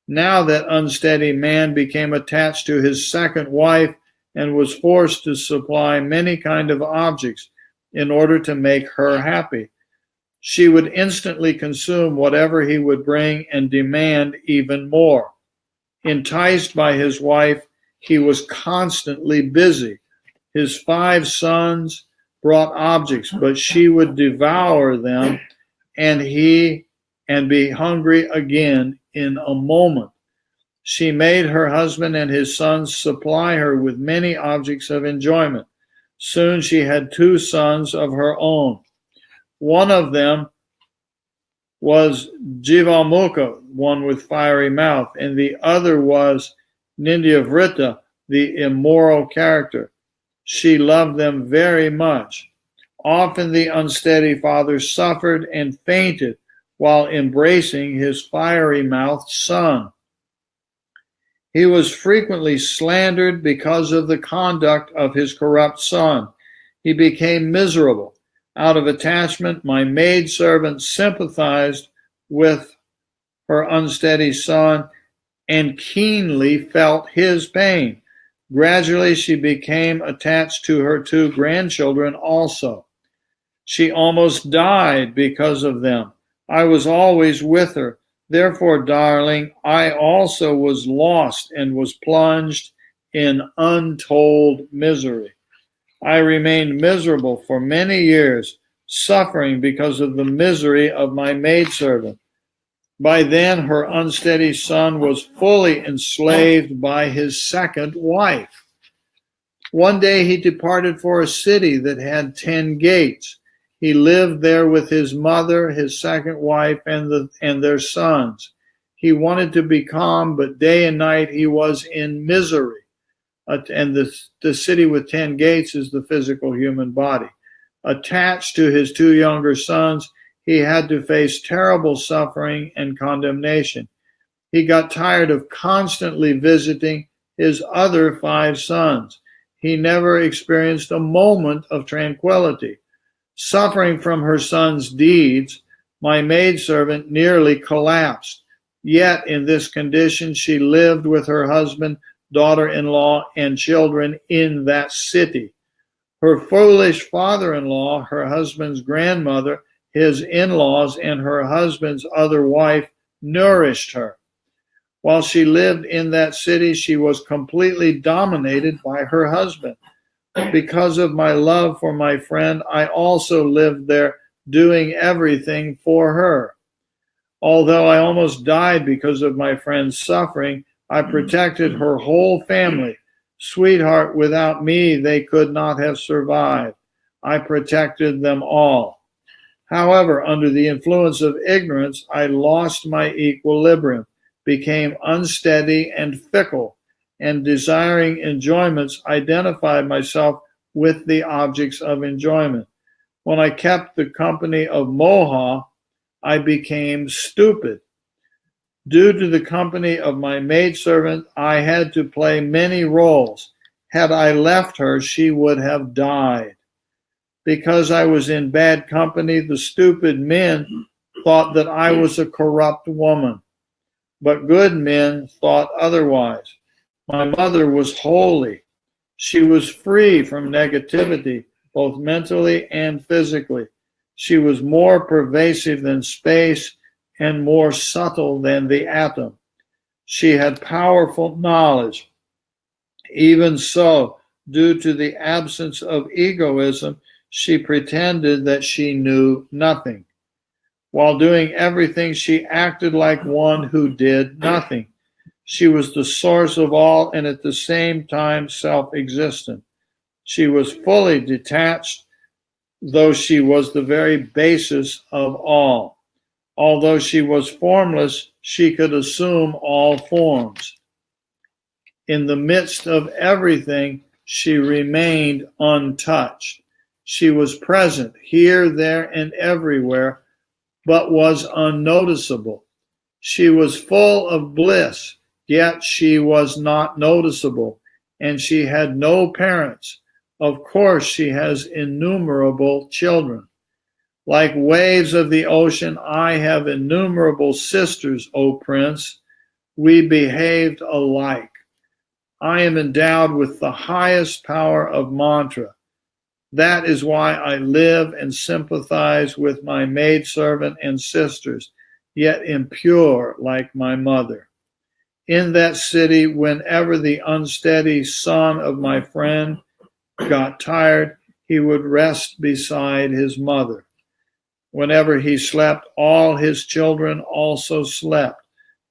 Now that unsteady man became attached to his second wife and was forced to supply many kind of objects in order to make her happy. She would instantly consume whatever he would bring and demand even more. Enticed by his wife, he was constantly busy. His 5 sons brought objects, but she would devour them and be hungry again in a moment. She made her husband and his sons supply her with many objects of enjoyment. Soon she had 2 sons of her own. One of them was Jivalmukha, one with fiery mouth, and the other was Nindyavrita, the immoral character. She loved them very much. Often the unsteady father suffered and fainted while embracing his fiery-mouthed son. He was frequently slandered because of the conduct of his corrupt son. He became miserable. Out of attachment, my maidservant sympathized with her unsteady son and keenly felt his pain. Gradually, she became attached to her 2 grandchildren also. She almost died because of them. I was always with her. Therefore, darling, I also was lost and was plunged in untold misery. I remained miserable for many years, suffering because of the misery of my maidservant. By then, her unsteady son was fully enslaved by his second wife. One day he departed for a city that had 10 gates. He lived there with his mother, his second wife, and their sons. He wanted to be calm, but day and night he was in misery. And the city with 10 gates is the physical human body. Attached to his 2 younger sons, he had to face terrible suffering and condemnation. He got tired of constantly visiting his other 5 sons. He never experienced a moment of tranquility. Suffering from her son's deeds, my maidservant nearly collapsed. Yet in this condition, she lived with her husband, daughter-in-law, and children in that city. Her foolish father-in-law, her husband's grandmother, his in-laws, and her husband's other wife nourished her. While she lived in that city, she was completely dominated by her husband. Because of my love for my friend, I also lived there, doing everything for her. Although I almost died because of my friend's suffering, I protected her whole family. Sweetheart, without me, they could not have survived. I protected them all. However, under the influence of ignorance, I lost my equilibrium, became unsteady and fickle, and desiring enjoyments, identified myself with the objects of enjoyment. When I kept the company of moha, I became stupid. Due to the company of my maidservant, I had to play many roles. Had I left her, she would have died. Because I was in bad company, the stupid men thought that I was a corrupt woman. But good men thought otherwise. My mother was holy. She was free from negativity, both mentally and physically. She was more pervasive than space and more subtle than the atom. She had powerful knowledge. Even so, due to the absence of egoism, she pretended that she knew nothing. While doing everything, she acted like one who did nothing. She was the source of all and at the same time self-existent. She was fully detached, though she was the very basis of all. Although she was formless, she could assume all forms. In the midst of everything, she remained untouched. She was present here, there, and everywhere, but was unnoticeable. She was full of bliss, yet she was not noticeable, and she had no parents. Of course, she has innumerable children. Like waves of the ocean, I have innumerable sisters, O Prince. We behaved alike. I am endowed with the highest power of mantra. That is why I live and sympathize with my maidservant and sisters, yet impure like my mother. In that city, whenever the unsteady son of my friend got tired, he would rest beside his mother. Whenever he slept, all his children also slept.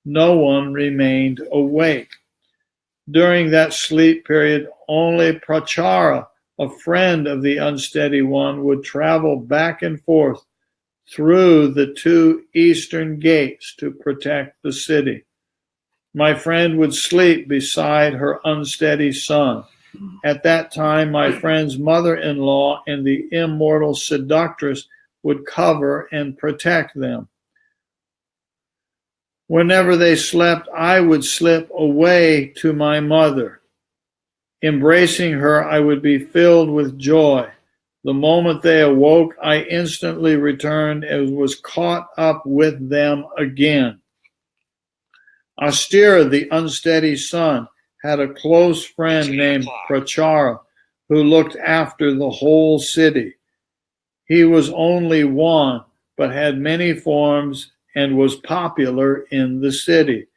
No one remained awake. During that sleep period, only Prachara, a friend of the unsteady one, would travel back and forth through the two eastern gates to protect the city. My friend would sleep beside her unsteady son. At that time, my friend's mother-in-law and the immortal seductress would cover and protect them. Whenever they slept, I would slip away to my mother. Embracing her, I would be filled with joy. The moment they awoke, I instantly returned and was caught up with them again. Astira, the unsteady son, had a close friend named Prachara who looked after the whole city. He was only one, but had many forms and was popular in the city.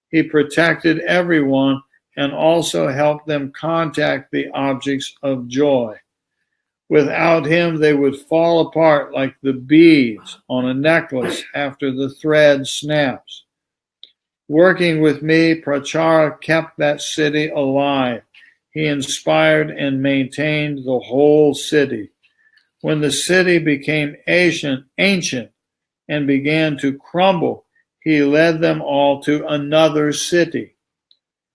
He protected everyone and also helped them contact the objects of joy. Without him, they would fall apart like the beads on a necklace after the thread snaps. Working with me, Prachara kept that city alive. He inspired and maintained the whole city. When the city became ancient and began to crumble, he led them all to another city.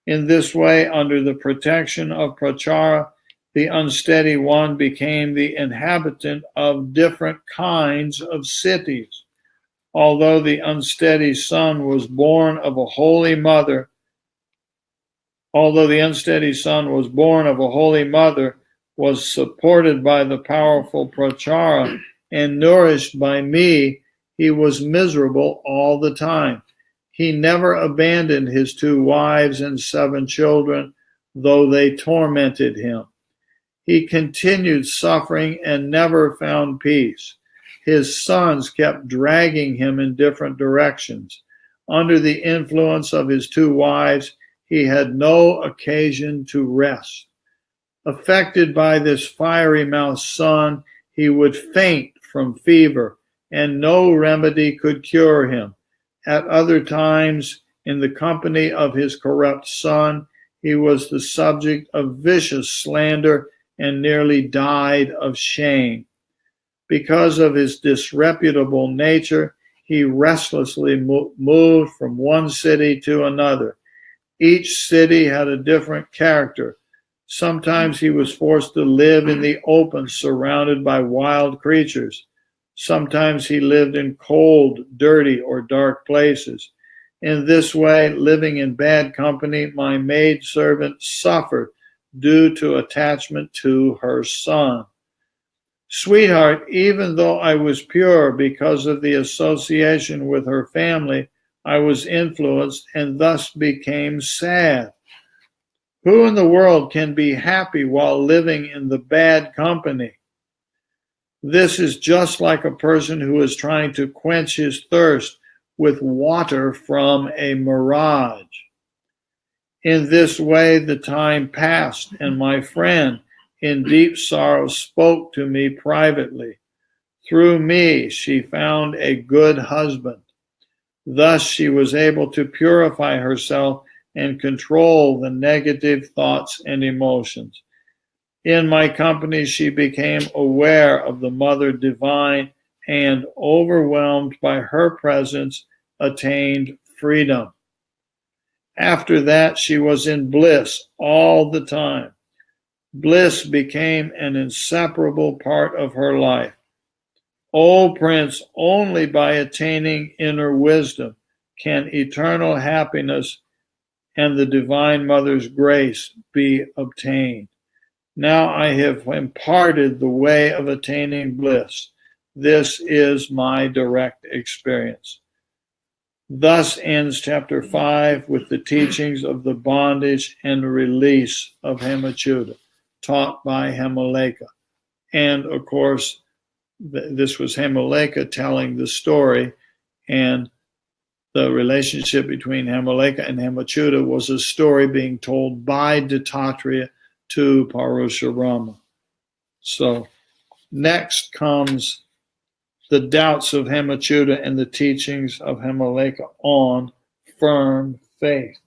In this way, under the protection of Prachara, the unsteady one became the inhabitant of different kinds of cities. Although the unsteady son was born of a holy mother, was supported by the powerful Prachara and nourished by me, he was miserable all the time. He never abandoned his 2 wives and 7 children, though they tormented him. He continued suffering and never found peace. His sons kept dragging him in different directions. Under the influence of his 2 wives, he had no occasion to rest. Affected by this fiery-mouthed son, he would faint from fever, and no remedy could cure him. At other times, in the company of his corrupt son, he was the subject of vicious slander and nearly died of shame. Because of his disreputable nature, he restlessly moved from one city to another. Each city had a different character. Sometimes he was forced to live in the open, surrounded by wild creatures. Sometimes he lived in cold, dirty, or dark places. In this way, living in bad company, my maidservant suffered due to attachment to her son. Sweetheart, even though I was pure because of the association with her family, I was influenced and thus became sad. Who in the world can be happy while living in the bad company? This is just like a person who is trying to quench his thirst with water from a mirage. In this way, the time passed, and my friend, in deep sorrow, spoke to me privately. Through me, she found a good husband. Thus, she was able to purify herself and control the negative thoughts and emotions. In my company, she became aware of the Mother Divine and, overwhelmed by her presence, attained freedom. After that, she was in bliss all the time. Bliss became an inseparable part of her life. O Prince, only by attaining inner wisdom can eternal happiness and the Divine Mother's grace be obtained. Now I have imparted the way of attaining bliss. This is my direct experience. Thus ends chapter 5 with the teachings of the bondage and release of Hemachuda, taught by Hemalekha. And of course, this was Hemalekha telling the story, and the relationship between Hemalekha and Hemachuda was a story being told by Dattatreya to Parashurama. So next comes the doubts of Hemachuda and the teachings of Hemalekha on firm faith.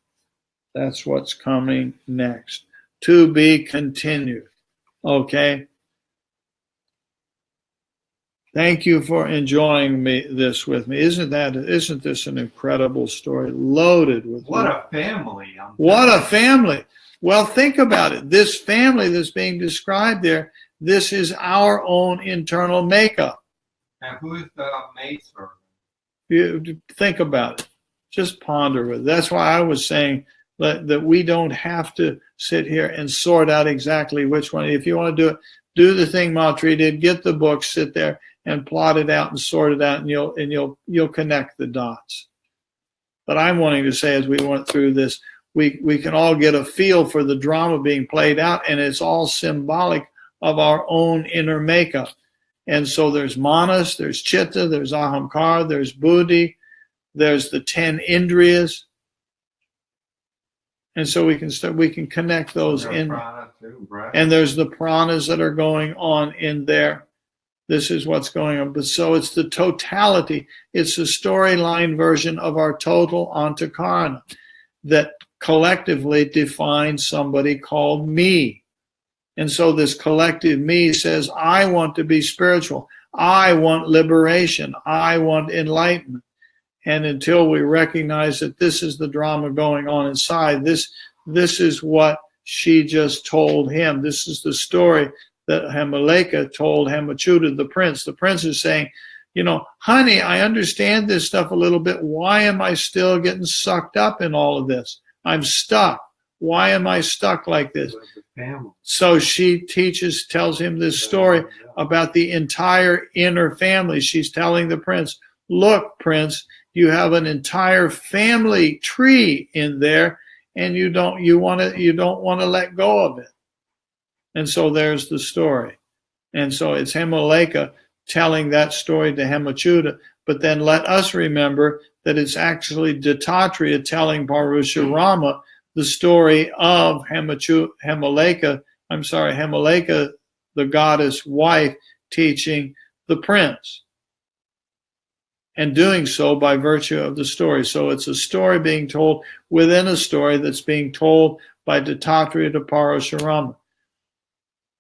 That's what's coming next. To be continued. Okay. Thank you for enjoying this with me. Isn't this an incredible story? Loaded with what a family. What a family. Well, think about it. This family that's being described there, this is our own internal makeup. And who is the maidservant? You think about it. Just ponder it. That's why I was saying that we don't have to sit here and sort out exactly which one. If you want to do it, do the thing Matri did. Get the book, sit there and plot it out and sort it out, and you'll connect the dots. But I'm wanting to say, as we went through this, we can all get a feel for the drama being played out, and it's all symbolic of our own inner makeup. And so there's manas, there's chitta, there's ahamkar, there's buddhi, there's the 10 indriyas. And so we can connect those in. And there's the pranas that are going on in there. This is what's going on. But so it's the totality. It's the storyline version of our total antakarana that collectively defines somebody called me. And so this collective me says, I want to be spiritual. I want liberation. I want enlightenment. And until we recognize that this is the drama going on inside, this is what she just told him. This is the story that Hemalekha told Hemachuda, the prince. The prince is saying, honey, I understand this stuff a little bit. Why am I still getting sucked up in all of this? I'm stuck. Why am I stuck like this? So she tells him this story about the entire inner family. She's telling the prince, look, prince, you have an entire family tree in there, and you don't want to let go of it. And so there's the story. And so it's Hemalekha telling that story to Hemachuda, but then let us remember that it's actually Dattatreya telling Parashurama the story of Hemalekha, the goddess wife, teaching the prince, and doing so by virtue of the story. So it's a story being told within a story that's being told by Dattatreya to Parashurama.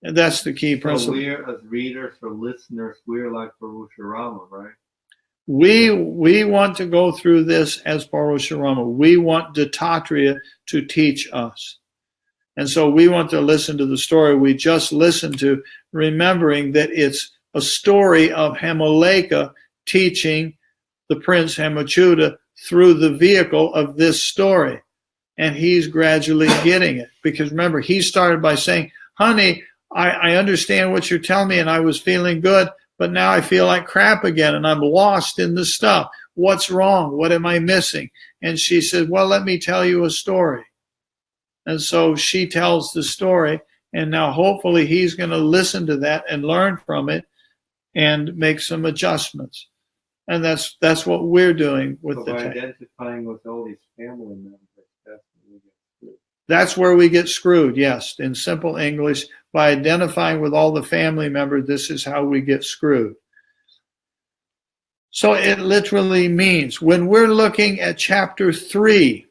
And that's the key principle. So we're, as readers or listeners, we're like Parashurama, right? We want to go through this as Parashurama. We want Dattatreya to teach us. And so we want to listen to the story we just listened to, remembering that it's a story of Hemalekha teaching the prince Hemachuda through the vehicle of this story. And he's gradually getting it. Because remember, he started by saying, honey, I understand what you're telling me, and I was feeling good, but now I feel like crap again, and I'm lost in the stuff. What's wrong? What am I missing? And she said, well, let me tell you a story. And so she tells the story, and now hopefully he's going to listen to that and learn from it and make some adjustments. And that's what we're doing with the text. Identifying with all these family members, that's where we get screwed, yes. In simple English, by identifying with all the family members, this is how we get screwed. So it literally means when we're looking at chapter 3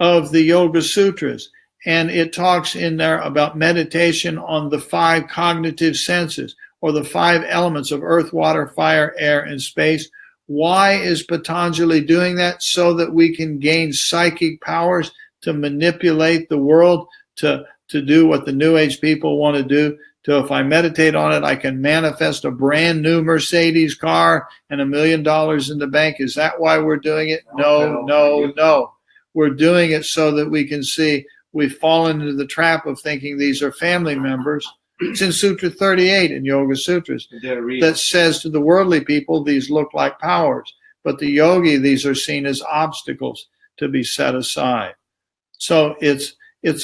of the Yoga Sutras, and it talks in there about meditation on the 5 cognitive senses, or the 5 elements of earth, water, fire, air, and space. Why is Patanjali doing that? So that we can gain psychic powers to manipulate the world, to do what the New Age people want to do. If I meditate on it, I can manifest a brand new Mercedes car and $1 million in the bank. Is that why we're doing it? No. We're doing it so that we can see we've fallen into the trap of thinking these are family members. It's in Sutra 38 in Yoga Sutras that says to the worldly people, these look like powers. But the yogi, these are seen as obstacles to be set aside. So it's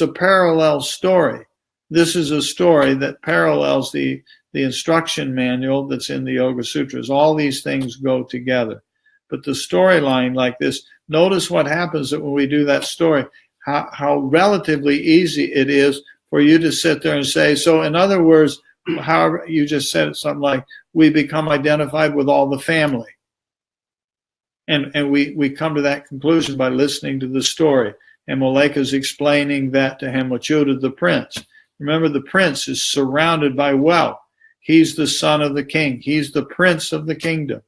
a parallel story. This is a story that parallels the instruction manual that's in the Yoga Sutras. All these things go together. But the storyline like this, notice what happens when we do that story, how relatively easy it is for you to sit there and say, so in other words, however, you just said it, something like, we become identified with all the family. And we come to that conclusion by listening to the story. And Hemalekha is explaining that to Hemachuda, the prince. Remember, the prince is surrounded by wealth. He's the son of the king. He's the prince of the kingdom.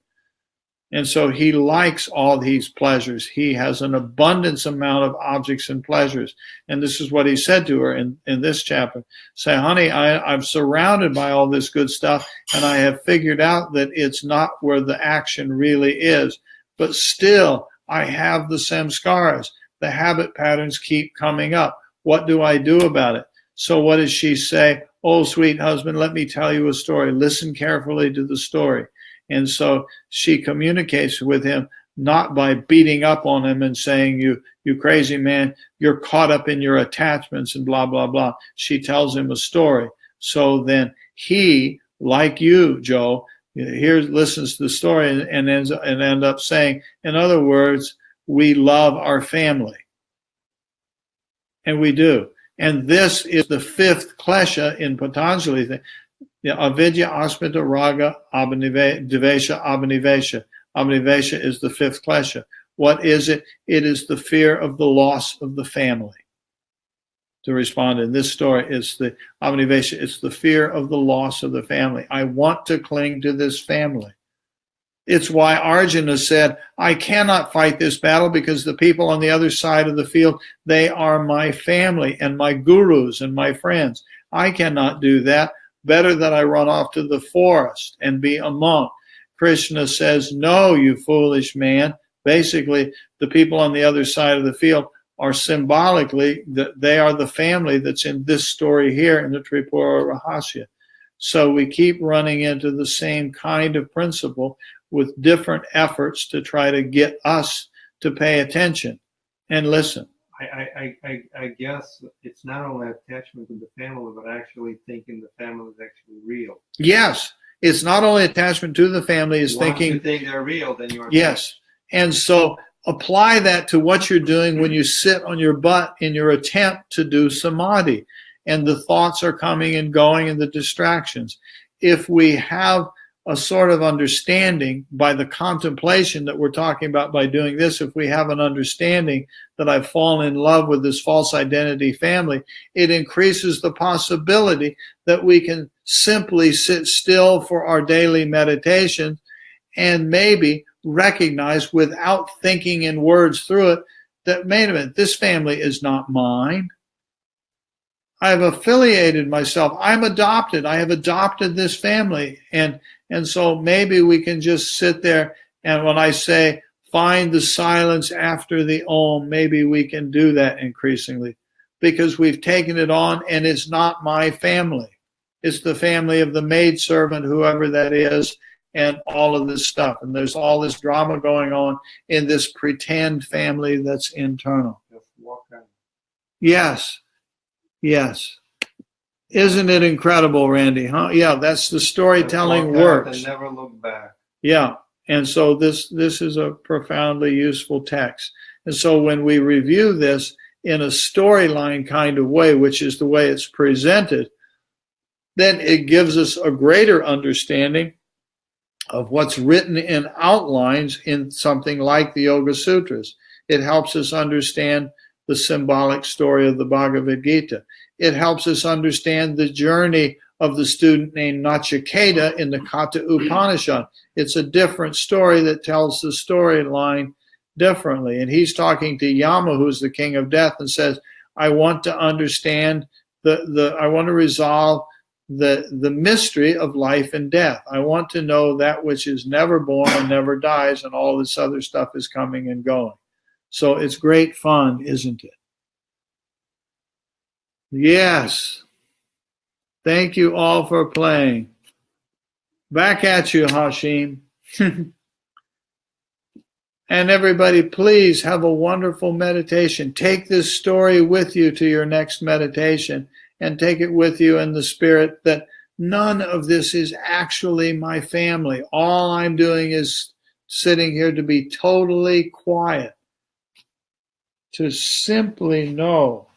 And so he likes all these pleasures. He has an abundance amount of objects and pleasures. And this is what he said to her in this chapter. Say, honey, I'm surrounded by all this good stuff, and I have figured out that it's not where the action really is. But still, I have the samskaras. The habit patterns keep coming up. What do I do about it? So what does she say? Oh, sweet husband, let me tell you a story. Listen carefully to the story. And so she communicates with him, not by beating up on him and saying, you crazy man, you're caught up in your attachments and blah, blah, blah. She tells him a story. So then he, like you, Joe, listens to the story and ends up saying, in other words, we love our family. And we do. And this is the fifth klesha in Patanjali thing. Avidya, asmita, raga, dvesha, abhinivesha. Abhinivesha is the fifth klesha. What is it? It is the fear of the loss of the family. To respond in this story, it's the abhinivesha, it's the fear of the loss of the family. I want to cling to this family. It's why Arjuna said, I cannot fight this battle because the people on the other side of the field, they are my family and my gurus and my friends. I cannot do that. Better that I run off to the forest and be a monk. Krishna says, no, you foolish man. Basically, the people on the other side of the field are symbolically, they are the family that's in this story here in the Tripura Rahasya. So we keep running into the same kind of principle with different efforts to try to get us to pay attention and listen. I guess it's not only attachment to the family, but actually thinking the family is actually real. Yes, it's not only attachment to the family, it's Once thinking. you think they're real, then you're. Yes, and so apply that to what you're doing when you sit on your butt in your attempt to do samadhi, and the thoughts are coming and going and the distractions. If we have a sort of understanding by the contemplation that we're talking about by doing this, if we have an understanding that I've fallen in love with this false identity family, it increases the possibility that we can simply sit still for our daily meditation and maybe recognize without thinking in words through it that, wait a minute, this family is not mine. I've affiliated myself. I'm adopted. I have adopted this family. And so maybe we can just sit there, and when I say find the silence after the Om, maybe we can do that increasingly because we've taken it on and it's not my family. It's the family of the maidservant, whoever that is, and all of this stuff. And there's all this drama going on in this pretend family that's internal. Yes. Yes. Isn't it incredible, Randy? Huh? Yeah, that's the storytelling works. And never look back. Yeah. And so this is a profoundly useful text. And so when we review this in a storyline kind of way, which is the way it's presented, then it gives us a greater understanding of what's written in outlines in something like the Yoga Sutras. It helps us understand the symbolic story of the Bhagavad Gita. It helps us understand the journey of the student named Nachiketa in the Katha Upanishad. It's a different story that tells the storyline differently. And he's talking to Yama, who's the king of death, and says, I want to understand I want to resolve the mystery of life and death. I want to know that which is never born and never dies, and all this other stuff is coming and going. So it's great fun, isn't it? Yes. Thank you all for playing. Back at you, Hashim. And everybody, please have a wonderful meditation. Take this story with you to your next meditation and take it with you in the spirit that none of this is actually my family. All I'm doing is sitting here to be totally quiet, to simply know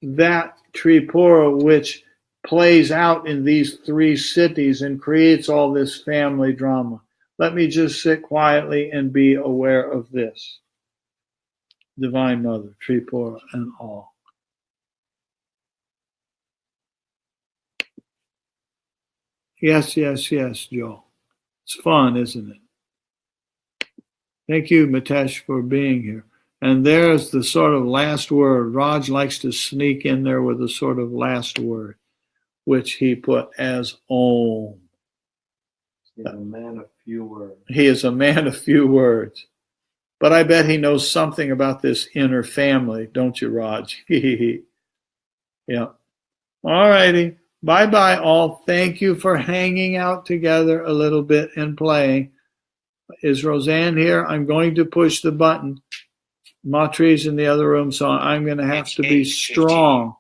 that Tripura which plays out in these three cities and creates all this family drama. Let me just sit quietly and be aware of this. Divine Mother, Tripura, and all. Yes, Joe. It's fun, isn't it? Thank you, Mitesh, for being here. And there's the sort of last word. Raj likes to sneak in there with a sort of last word, which he put as Om. He's a man of few words. He is a man of few words. But I bet he knows something about this inner family, don't you, Raj? Yeah. All righty. Bye-bye, all. Thank you for hanging out together a little bit and playing. Is Roseanne here? I'm going to push the button. Matri's in the other room, so I'm going to have to be strong.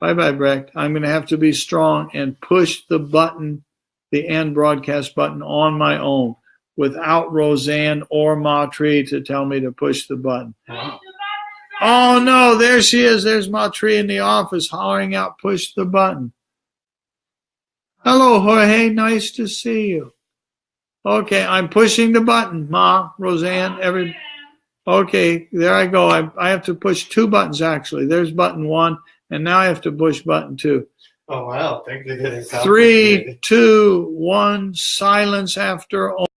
Bye-bye, Brecht. I'm going to have to be strong and push the button, the end broadcast button, on my own without Roseanne or Matri to tell me to push the button. Oh, no, there she is. There's Matri in the office hollering out, push the button. Hello, Jorge. Nice to see you. Okay, I'm pushing the button, Ma, Roseanne, Okay, there I go. I have to push two buttons, actually. There's button 1, and now I have to push button 2. Oh, wow. Thanks for getting 3, 2, 1, silence after all.